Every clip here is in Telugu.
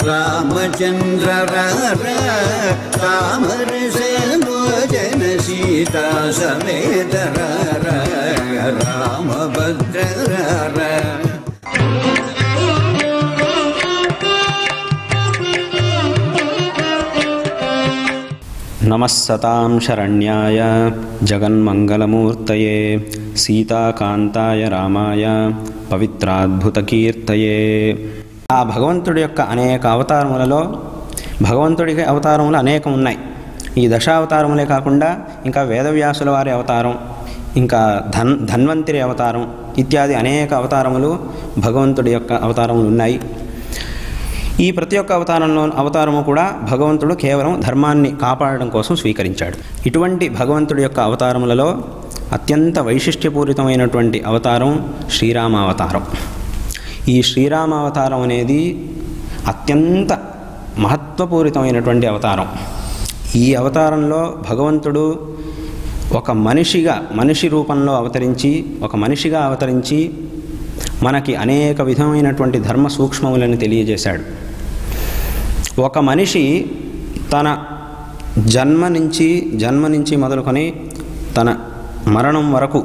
रामचंद्र रामर से भोजन सीता समेत रामभद्र नमस्सतां शरण्याय जगन्मंगलमूर्तये सीताकांताय रामाय పవిత్రాద్భుతకీర్తయే. ఆ భగవంతుడి యొక్క అనేక అవతారములలో భగవంతుడికి అవతారములు అనేకం ఉన్నాయి. ఈ దశావతారములే కాకుండా ఇంకా వేదవ్యాసుల వారి అవతారం, ఇంకా ధన్వంతరి అవతారం ఇత్యాది అనేక అవతారములు భగవంతుడి యొక్క అవతారములు ఉన్నాయి. ఈ ప్రతి ఒక్క అవతారము కూడా భగవంతుడు కేవలం ధర్మాన్ని కాపాడడం కోసం స్వీకరించాడు. ఇటువంటి భగవంతుడి యొక్క అవతారములలో అత్యంత వైశిష్ట్యపూరితమైనటువంటి అవతారం శ్రీరామావతారం. ఈ శ్రీరామావతారం అనేది అత్యంత మహత్వపూరితమైనటువంటి అవతారం. ఈ అవతారంలో భగవంతుడు ఒక మనిషి రూపంలో అవతరించి మనకి అనేక విధమైనటువంటి ధర్మ సూక్ష్మములను తెలియజేశాడు. ఒక మనిషి తన జన్మ నుంచి మొదలుకొని తన మరణం వరకు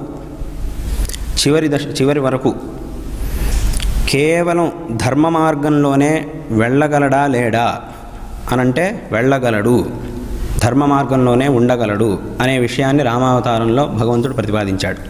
చివరి వరకు కేవలం ధర్మ మార్గంలోనే వెళ్ళగలడా లేడా అనంటే వెళ్ళగలడు, ధర్మ మార్గంలోనే ఉండగలడు అనే విషయాన్ని రామావతారంలో భగవంతుడు ప్రతిపాదించాడు.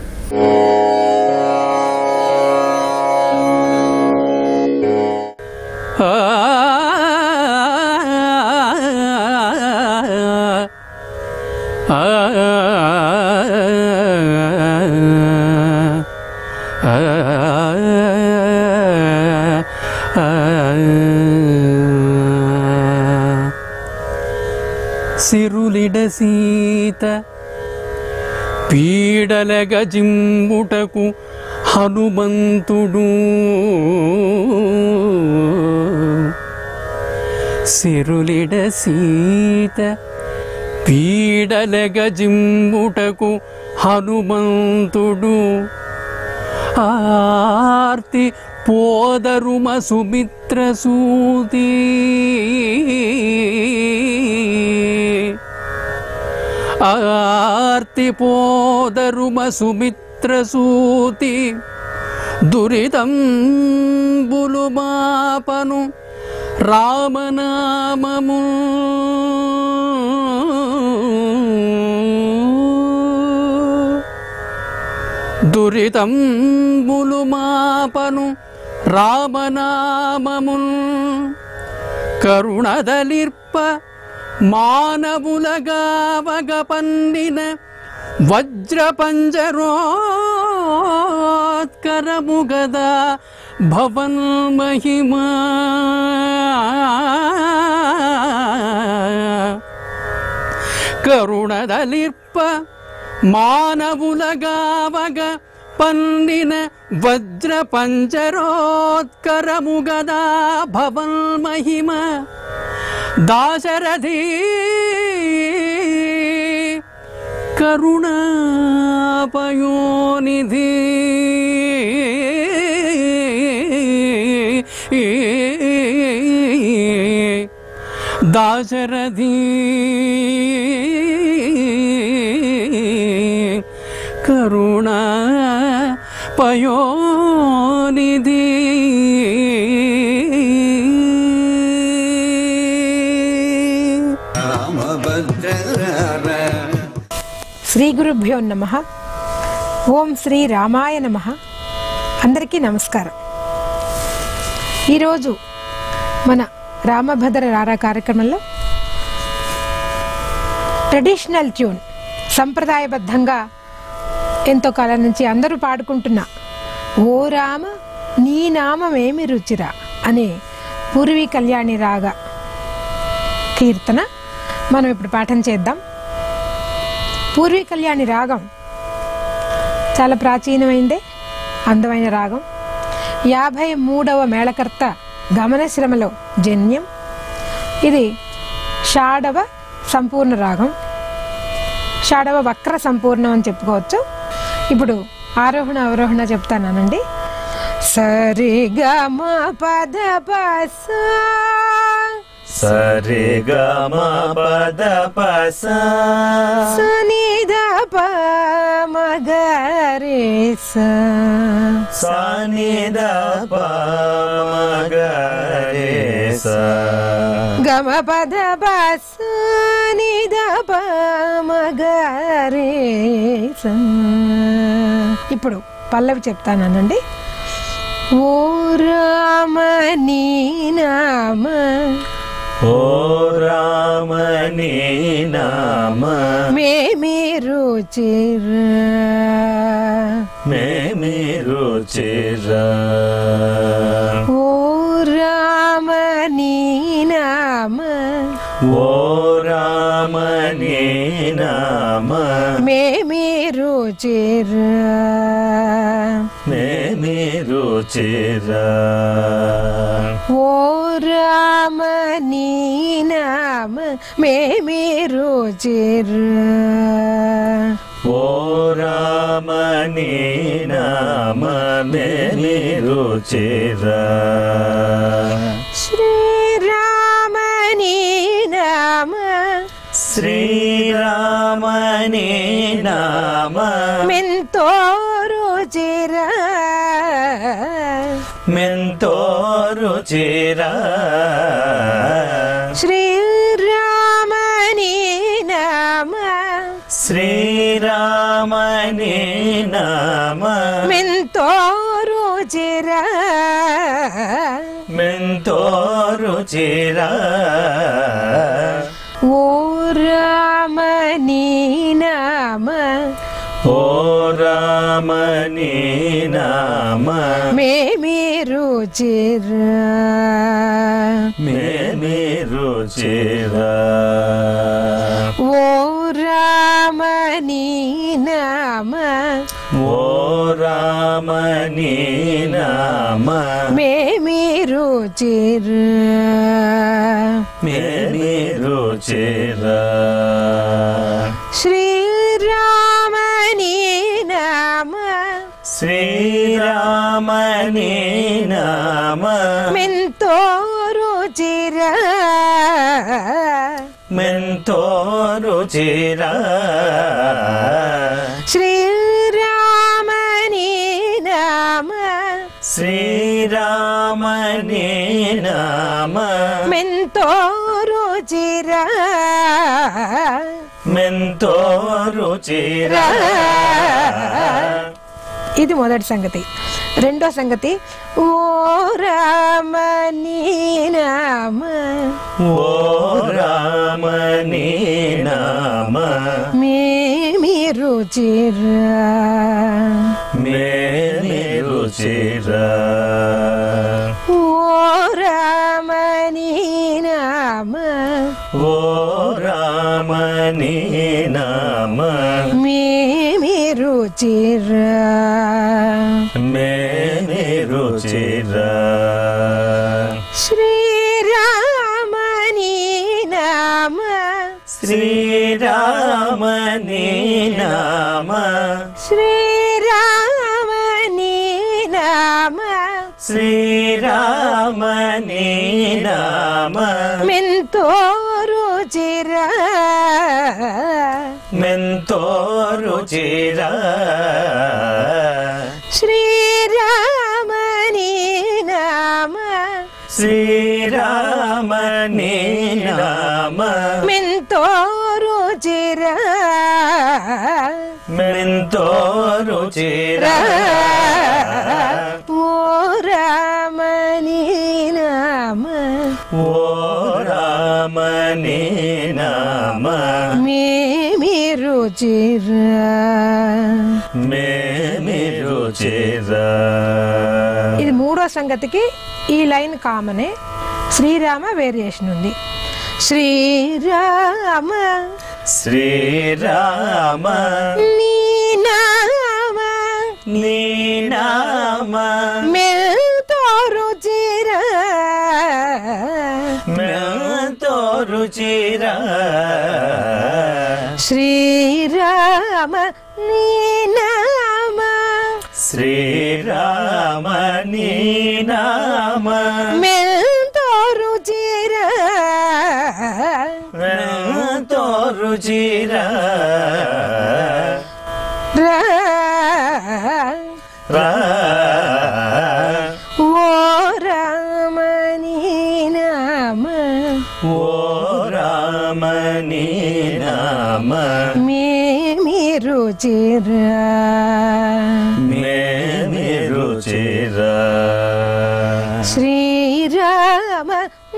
సిరులిడ సీత పీడలగ జింబుటకు హనుమంతుడు, సిరులిడ సీత పీడలగ జింబుటకు హనుమంతుడు, ఆర్తి పోదరుమ సుమిత్ర సూతి, ఆర్తి పోదరుమ సుమిత్ర సూతి, దురితంబులు మాపను రామనామము, దురితంబులు మాపను రామనామమున్, కరుణదలిర్ప మానవులగావగ పన్నిన వజ్రపంజరోత్కరము గదా భవన్ మహిమా, కరుణదలిర్ప మానవులగావగ పన్నిన వజ్రపంజరోత్కరము గదా భవన్ మహిమ, దాశరథి కరుణాపయోనిధి, దాశరథి కరుణాపయోనిధి. శ్రీ గురుభ్యో నమః. ఓం శ్రీ రామాయ నమః. అందరికీ నమస్కారం. ఈరోజు మన రామభద్ర రారా కార్యక్రమంలో ట్రెడిషనల్ ట్యూన్, సంప్రదాయబద్ధంగా ఎంతో కాలం నుంచి అందరూ పాడుకుంటున్న ఓ రామ నీ నామమేమి రుచిరా అనే పూర్వీ కళ్యాణి రాగ కీర్తన మనం ఇప్పుడు పాఠం చేద్దాం. పూర్వీ కళ్యాణి రాగం చాలా ప్రాచీనమైందే, అందమైన రాగం. 53వ మేళకర్త గమనశ్రమలో జన్యం. ఇది షాడవ సంపూర్ణ రాగం, షాడవ వక్ర సంపూర్ణం అని చెప్పుకోవచ్చు. ఇప్పుడు ఆరోహణ అవరోహణ చెప్తానండి. సరి గమ పద పస సరి గమ పద పస సునిద ప మగరే స సనిద ప మగరే స గమ పద పస నిద ప మగరే స. ఇప్పుడు పల్లవి చెప్తానండి. ఓ రామ నీ నామ ఓ రామ నీ నామ మేమి రుచిరా మేమి రుచిరా. ఓ రామ నీ నామ ఓ రామ నీ నామ మేమి రుచిరా మేమి రుచిరా. ఓ రామ నీ నామ మేమి రుచిరా. ఓ రామ నీ నామ మేమి రుచిరా. శ్రీరామ నీ నామ శ్రీరామ నీ నామ మెంతో రుచిరా మెంతో రుచిరా. శ్రీరామ నీ నామ శ్రీరామ నీ నామ మెంతో రుచిరా మెంతో రుచిరా. ఓ రామ నీ నామ ఓ రామ నీ నామ మేమి రుచిరా మేమి రుచిరా. ఓ రామ నీ నామ ఓ రామ నీ నామ మేమి రుచిరా మేమి రుచిరా. శ్రీరామ నీ నామ శ్రీరామ నీ నామ మెంతో రుచిరా మెంతో రుచిరా. శ్రీరామ నీ నామ శ్రీరామ నీ నామ మెంతో రుచిరా మెంతో రుచిరా. ఇది మొదటి సంగతి. రెండో సంగతి ఓ రామ నీ నామ ఓ రామ నీ నామ మేమి రుచిరా మేమి రుచిరా. ఓ రామ నీ నామ ఓ రామ నీ నామ మేమి రుచిరా మేమి రుచిరా. శ్రీరామ నీ నామ శ్రీరామ నీ నామ శ్రీరామ నీ నామ శ్రీరామ నీ నామ మెంతో రుచిరా మెంతో రుచిరా. శ్రీరామ నీ నామ శ్రీరామ నీ నామ మెంతో రుచిరా మెంతో రుచిరా. ఓ రామ నీ నామ ఓ రామ నీ నామ మేమి రుచిరా మేమి రుచిరా. ఇది మూడో సంగతికి ఈ లైన్ కామనే. శ్రీరామ వేరియేషన్ ఉంది. శ్రీరామ శ్రీరామ నీ నామ నీ నామ మెంతో రుచిరా మెంతో రుచిరా. శ్రీరామ నీ నామ శ్రీరామ నీ నామ మెంతో రుచిర ఎంతో రుచిరా ఓ రామని నామ ఓ రామని నామ మేమి రుచిరా మేమి రుచిరా శ్రీరామ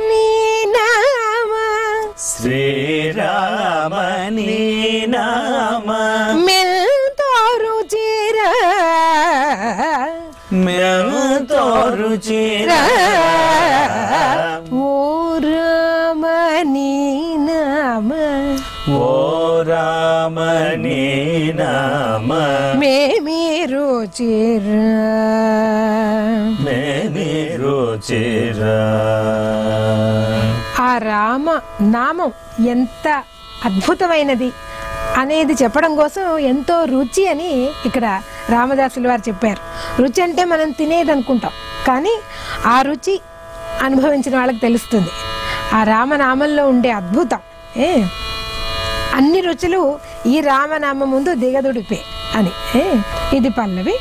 నీ నామ శ్రీరామ నీ నామ మెంతో రుచిరా మెంతో రుచిరా ఓ రామ నీ నామ ఓ రామ నీ నామ మేమి రుచిరా మేమి రుచిరా. ఆ రామ నామం ఎంత అద్భుతమైనది అనేది చెప్పడం కోసం ఎంతో రుచి అని ఇక్కడ రామదాసుల వారు చెప్పారు. రుచి అంటే మనం తినేది అనుకుంటాం, కానీ ఆ రుచి అనుభవించిన వాళ్ళకి తెలుస్తుంది ఆ రామనామంలో ఉండే అద్భుతం. అన్ని రుచులు ఈ రామనామ ముందు దిగదుడిపే అని. ఇది పల్లవి.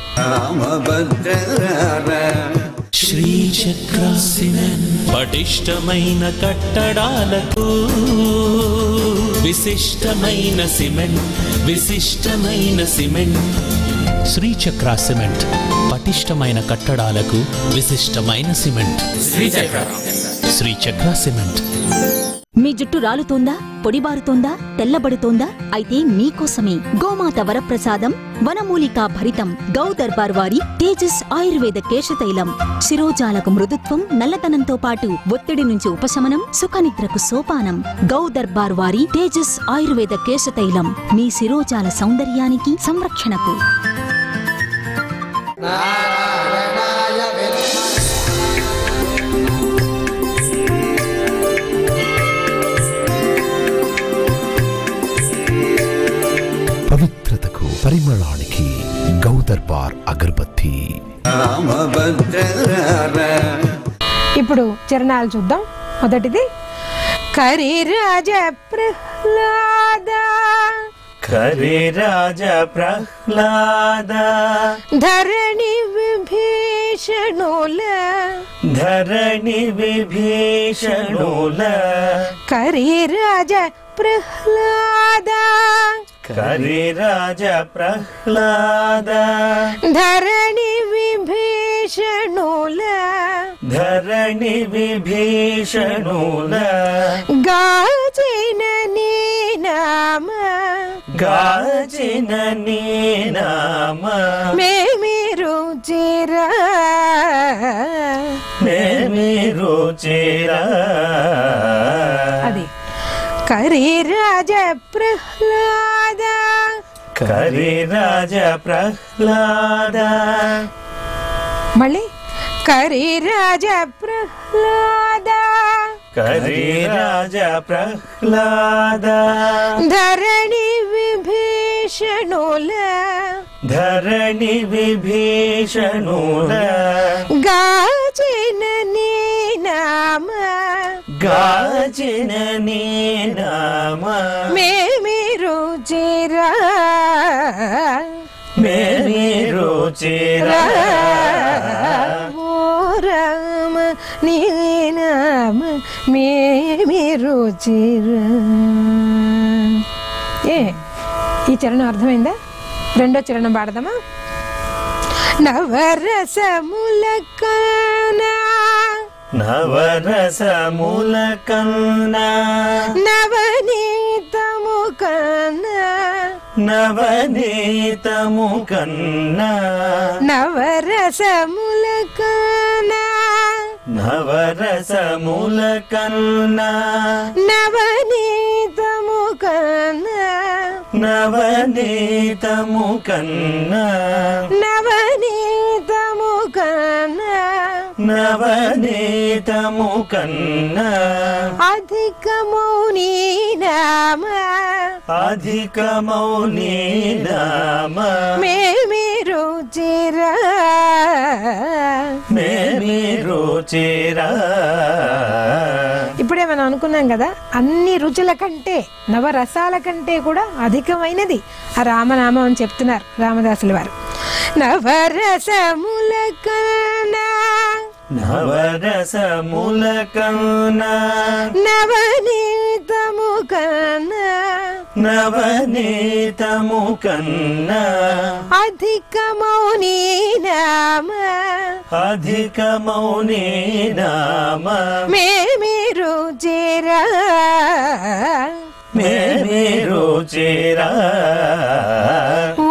శ్రీచక్రాసిమెన్ పటిష్టమైన కట్టడాలకు విశిష్టమైన సిమెంట్ విశిష్టమైన సిమెంట్. శ్రీచక్ర సిమెంట్ పటిష్టమైన కట్టడాలకు విశిష్టమైన సిమెంట్. శ్రీచక్ర సిమెంట్. మీ జుట్టు రాలుతోందా, పొడిబారుతోందా, తెల్లబడుతోందా? అయితే మీకోసమే గోమాత వరప్రసాదం వనమూలికా భరితం గౌ దర్బార్ వారి తేజస్ ఆయుర్వేద కేశతైలం. శిరోజాలకు మృదుత్వం, నల్లతనంతో పాటు ఒత్తిడి నుంచి ఉపశమనం, సుఖనిద్రకు సోపానం. గౌ దర్బార్ వారి తేజస్ ఆయుర్వేద కేశతైలం మీ శిరోజాల సౌందర్యానికి, సంరక్షణకు. పవిత్రతకు, పరిమళానికి గౌ దర్బార్ అగరబత్తి. ఇప్పుడు చరణాలు చూద్దాం. మొదటిది కరిరాజ ప్రహ్లాద కరిరాజ ప్రహ్లాద ధరణి విభీషణుల ధరణి విభీషణుల కరిరాజ ప్రహ్లాద కరిరాజ ప్రహ్లాద ధరణి విభీషణుల ధరణి విభీషణుల గాచిన నీ నామ గాచిన నీ నామ మేమి రుచిరా మేమి రుచిరా. అది కరిరాజ ప్రహ్లాద కరిరాజ ప్రహ్లాద మళ్ళీ కరిరాజ ప్రహ్లాద కరిరాజ ప్రహ్లాద ధరణి విభీషణుల ధరణి విభీషణుల గాచిన నీ నామ గాచిన నీ నామ మేమి రుచిరా మేమి రుచిరా. ఓ రామ నీ నామ మేమి రుచిరా. ఈ చరణం అర్థమైందా? రెండో చరణం పాడదామా? నవరసముల కన్నా నవరసముల కన్నా నవనీతము కన్నా నవనీతము కన్నా నవరసముల కన్నా నవరసముల కన్నా నవనీతము కన్నా నవనీతము కన్నా నవనీతము కన్నా నవనీతము కన్నా అధికము నీ నామ అధికమౌ నీ నామ మేమి రుచిరా రుచిరా మేమి రుచిరా. ఇప్పుడే మనం అనుకున్నాం కదా, అన్ని రుచుల కంటే నవరసాల కంటే కూడా అధికమైనది ఆ రామనామం అని చెప్తున్నారు రామదాసుల వారు. నవరసముల కన్నా నవరసముల కన్నా నవనీతము కన్నా నవనీతము కన్నా అధికమౌని నామ అధికమౌని నామ మేమి రుచిరా మేమి రుచిరా. ఓ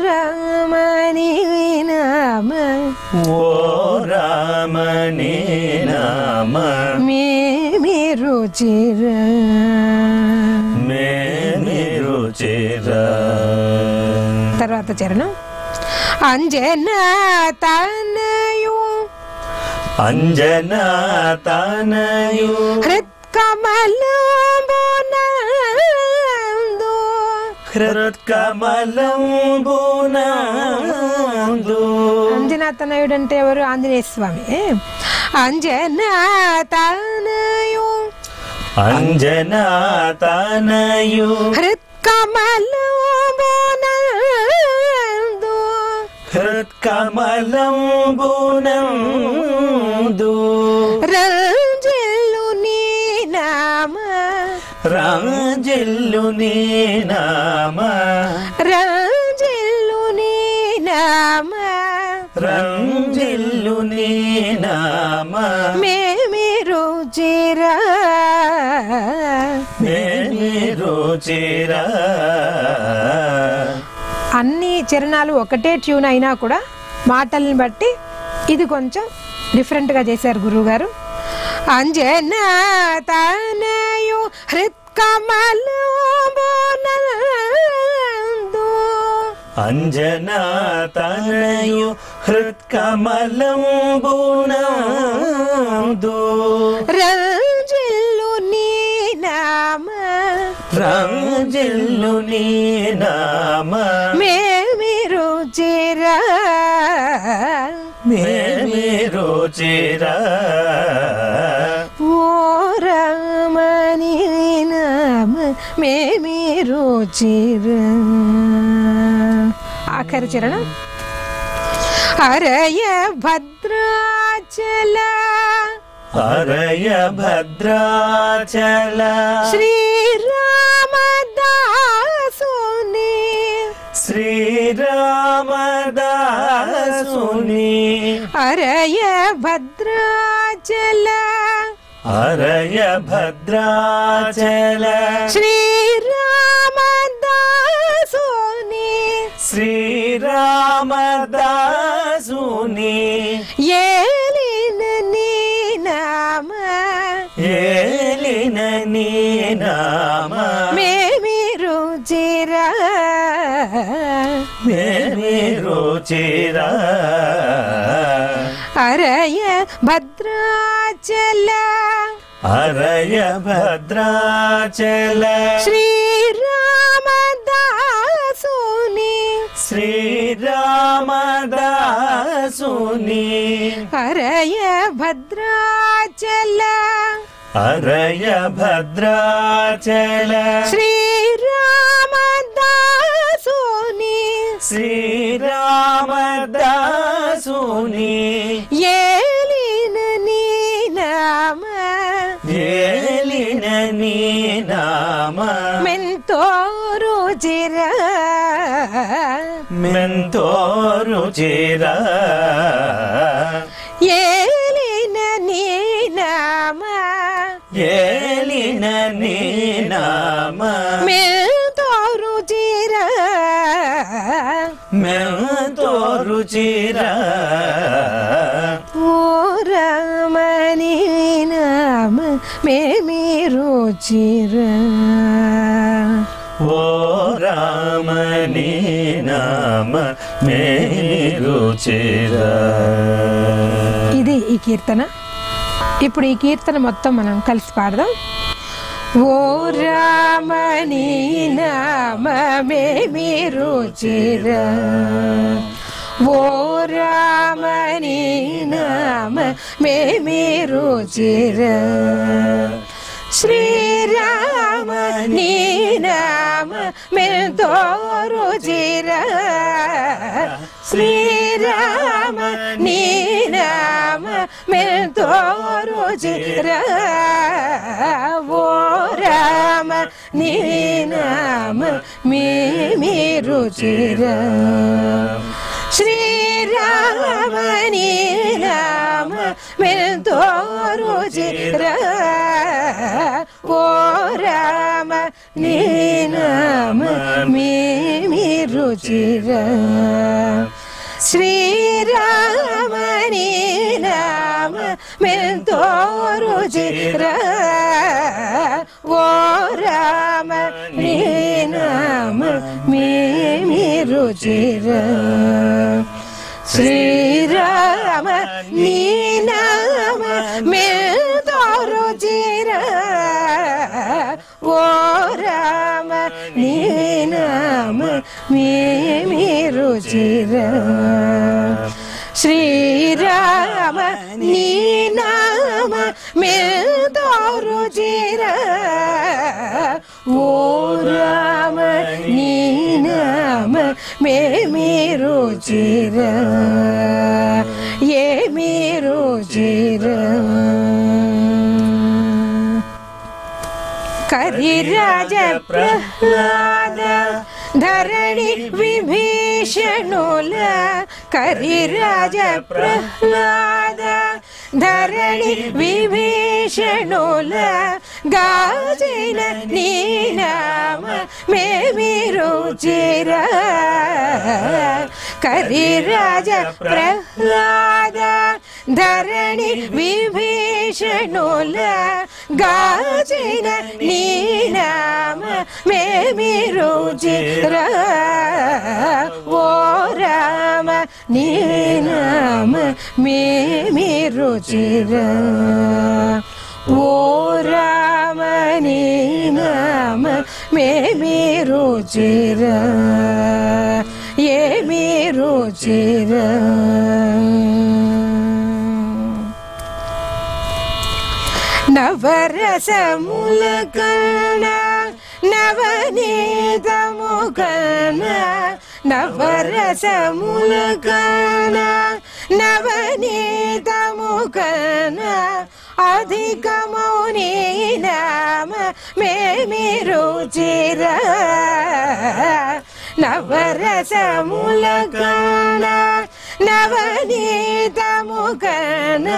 రామని నామ ఓ రామని నామ మేమి రుచిరా మేమి రుచిరా. తర్వాత చరణం. అంజనా తనయు అంజనా తనయు హృత్కమలంబునందు హృత్కమలంబునందు. అంజనా తనయుడు అంటే ఎవరు? ఆంజనేయ స్వామి. అంజనా తనయు అంజనా తనయు హృత్కమలంబునందు హృత్కమలంబునందు రంజిల్లు నీ నామ రాజిల్లు నీ నామ రంజిల్లు నీ నామ రంజిల్లు నీ నామ మేమి రుచిరా మేమి రుచిరా. అన్ని చరణాలు ఒకటే ట్యూన్ అయినా కూడా మాటల్ని బట్టి ఇది కొంచెం డిఫరెంట్గా చేశారు గురువుగారు. అంజనా తనయు హృత్కమలంబునందు అంజనా తనయు హృత్కమలంబునందు రంజిల్లు నీ నామ రంజిల్లు నీ నామ మేమి రుచిరా మేమి రుచిరా. ఓ రామని నామ మేమి రుచిరా. ఆఖరి చరణం. హరయ భద్రాచల హరయ భద్రాచల శ్రీరామదాసుని శ్రీరామదాసుని హరయ భద్రాచల హరయ భద్రాచల శ్రీరామదాసుని శ్రీరామదాసుని ఏలిన నీ నామ ఏలిన నీ నామ మేమి రుచిరా మేమి రుచిరా. హరయ భద్రాచల హరయ భద్రాచల శ్రీరామదాసుని శ్రీరామదాసుని హరయ భద్రాచల హరయ భద్రాచల శ్రీరామదాసుని శ్రీరామదాసుని ఏలిన నీ నామ ఏలిన నీ నామ మెంతో రుచిరా మెంతో రుచిరా. ఏలిన నీ నామ ఏలిన నీ నామ మెంతో రుచిరా మెంతో రుచిరా. ఓ రామని నామ మేమి రుచిరా. ఓ రామని నామ మేమి రుచిరా. ఇది ఈ కీర్తన. ఇప్పుడు ఈ కీర్తన మొత్తం మనం కలిసి పాడదాం. ఓ రామని నామ మేమి రుచిరా. ఓ రామని నామ మేమి రుచిర శ్రీరామ నీ నామ మెంతో రుచిర శ్రీరామ నీ నామ మెంతో రుచిర ఓ రామ నీ నామ మేమి రుచిర శ్రీరామ నీ నామ మెంతో రుచిర ఓ రామ నీ నామ మేమి రుచిర శ్రీరామ నీ నామ మెంతో రుచిర ఓ రామ నీ నామ మేమి రుచిర శ్రీరామ నీ నామ మెంతో రుచిర ఓ రామ నీ నామ మేమి రుచిర శ్రీరామ నీ నామ మెంతో రుచిర ఓ రామ నీ నామ మేమి రుచిర ఏమి రుచిర కరిరాజ ప్రహ్లాద ధరణి విభీషణుల కరిరాజ ప్రహ్లాద ధరణి విభీషణుల గాచిన నీ నామ మేమి రుచిర కరిరాజ ప్రహ్లాద ధరణి విభీషణుల గాచిన నీ నామ మేమి రుచిర ఓ రామ నీ నామ మేమి రుచిర ఓ రామ నీ నామ మేమి రుచిర ఏమి రుచిర నవరసముల కన్న నవనీతము కన్న నవరసముల కన్న నవనీతము కన్న అధికము నీ నామ మేమి రుచిర నవరసముల కన్న నవనీతము కన్న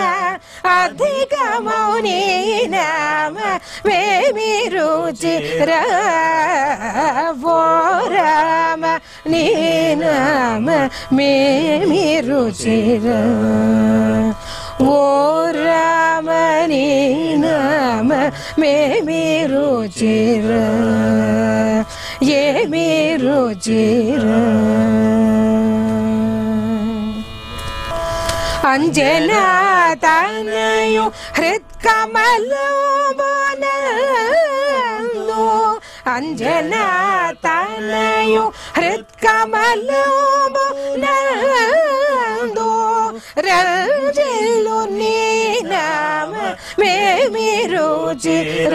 అధికము నీ నామ మేమి రుచిర ఓ రామ నీ నామ మేమి రుచిర ఓ రామ నీ నామ మేమి రుచిర ఏమి రుచిర అంజనా తనయు హృత్కమలంబనందు అంజనా తనయు హృత్కమలంబనందు రంజిల్లు నీ నామ మేమి రుచిర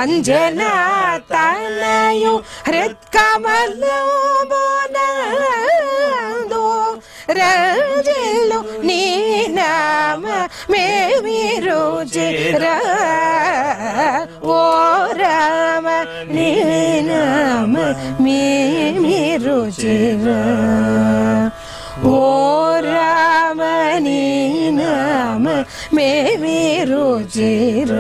అంజనా తనయు హృత్కమలంబనందు రంజిల్లు నీ నామ మేమి రుచిర ఓ రామ నీ నామ మేమి రుచిర ఓ రామ నీ నామ మేమి రుచిర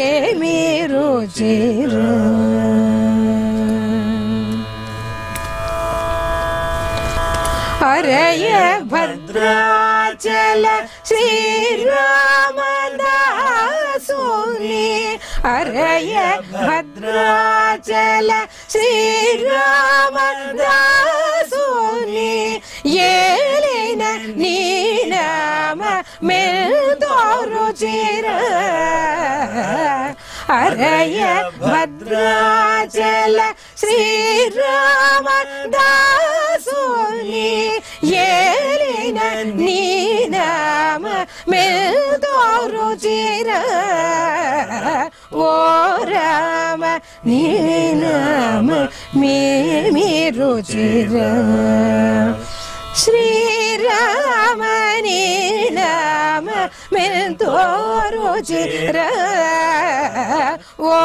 ఏమి రుచిర హరయ భద్రాచల శ్రీరామదాసుని హరయ భద్రాచల శ్రీరామదాసుని ఏలిన నీ నామ మెంతో రుచిర హరయ భద్రాచల శ్రీరామదాసుని ఏలిన నీ నామ మెల్తో రుచిర ఓ రామ నీ నామ మేమి రుచిర శ్రీరామ నీ నామ మెల్తో రుచిర ఓ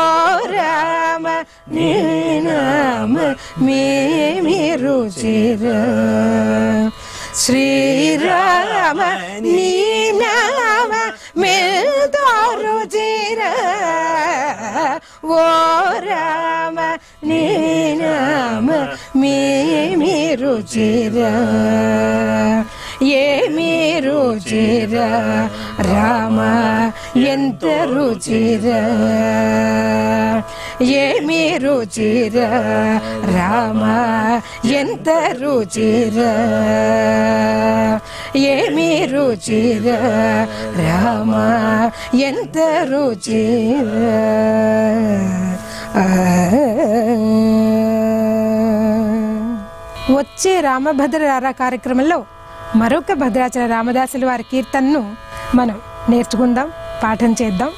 రామ నీ నామ మేమి రుచిర శ్రీరామ నీ నామ మెల్తో రుచిర ఓ రామ నీ నామ మేమి రుచిర ఏమి రుచిర రామ ఎంత రుచిర ఏమి రుచిర రామ ఎంత రుచిర ఏమి రుచిర రామ ఎంత రుచిర వచ్చే రామభద్ర రారా కార్యక్రమంలో మరొక భద్రాచల రామదాసుల వారి కీర్తనను మనం నేర్చుకుందాం, పాఠం చేద్దాం.